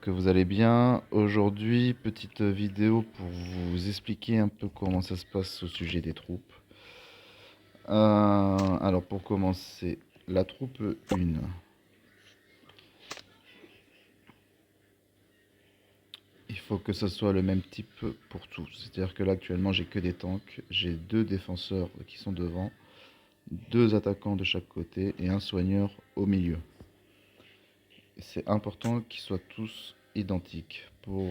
Que vous allez bien. Aujourd'hui, petite vidéo pour vous expliquer un peu comment ça se passe au sujet des troupes. Alors pour commencer, la troupe 1. Il faut que ce soit le même type pour tous. C'est-à-dire que là actuellement j'ai que des tanks, j'ai 2 défenseurs qui sont devant, 2 attaquants de chaque côté et un soigneur au milieu. C'est important qu'ils soient tous identiques. Pour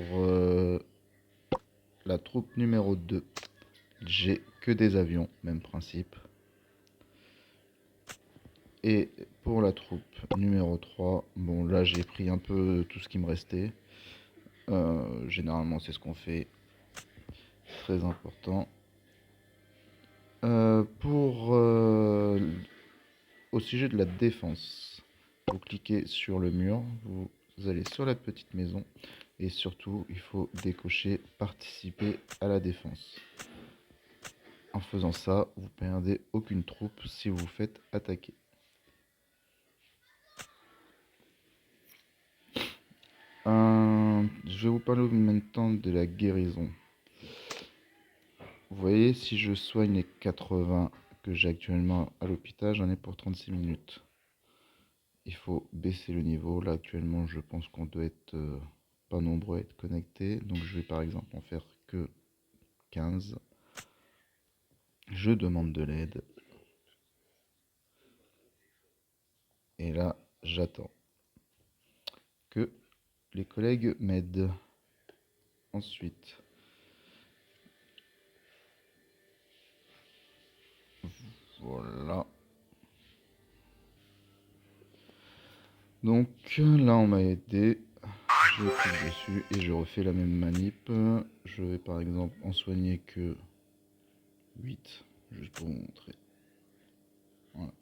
la troupe numéro 2, j'ai que des avions, même principe. Et pour la troupe numéro 3, bon là j'ai pris un peu tout ce qui me restait. Généralement c'est ce qu'on fait. Très important. Au sujet de la défense, vous cliquez sur le mur, vous allez sur la petite maison et surtout il faut décocher participer à la défense. En faisant ça, vous perdez aucune troupe si vous vous faites attaquer. Je vais vous parler maintenant de la guérison. Vous voyez, si je soigne les 80 que j'ai actuellement à l'hôpital, j'en ai pour 36 minutes. Il faut baisser le niveau. Là, actuellement, je pense qu'on doit être pas nombreux à être connectés. Donc, je vais par exemple en faire que 15. Je demande de l'aide. Et là, j'attends que les collègues m'aident. Ensuite, voilà. Donc là, on m'a aidé. Je clique dessus et je refais la même manip. Je vais par exemple en soigner que 8, juste pour vous montrer. Voilà.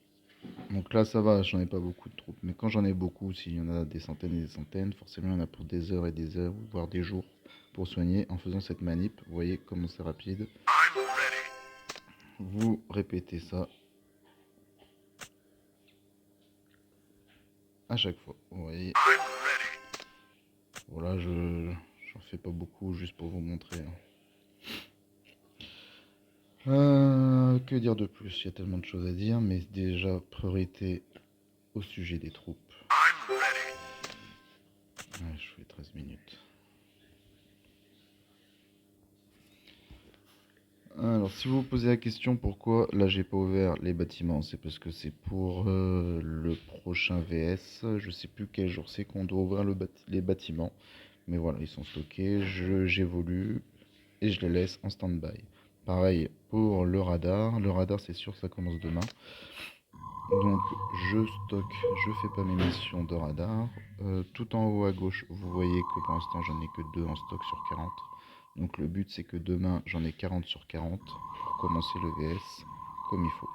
Donc là, ça va, j'en ai pas beaucoup de troupes. Mais quand j'en ai beaucoup, s'il y en a des centaines et des centaines, forcément, il y en a pour des heures et des heures, voire des jours pour soigner en faisant cette manip. Vous voyez comment c'est rapide. Vous répétez ça à chaque fois. Vous voyez. Voilà, j'en fais pas beaucoup juste pour vous montrer. Que dire de plus? Il y a tellement de choses à dire, mais déjà, priorité au sujet des troupes. Ouais, je fais 13 minutes. Alors, si vous vous posez la question pourquoi là j'ai pas ouvert les bâtiments, c'est parce que c'est pour le prochain VS. Je sais plus quel jour c'est qu'on doit ouvrir les bâtiments. Mais voilà, ils sont stockés. J'évolue et je les laisse en stand-by. Pareil pour le radar. Le radar, c'est sûr que ça commence demain. Donc je stocke, je fais pas mes missions de radar. Tout en haut à gauche, vous voyez que pour l'instant j'en ai que 2 en stock sur 40. Donc le but c'est que demain j'en ai 40 sur 40 pour commencer le VS comme il faut.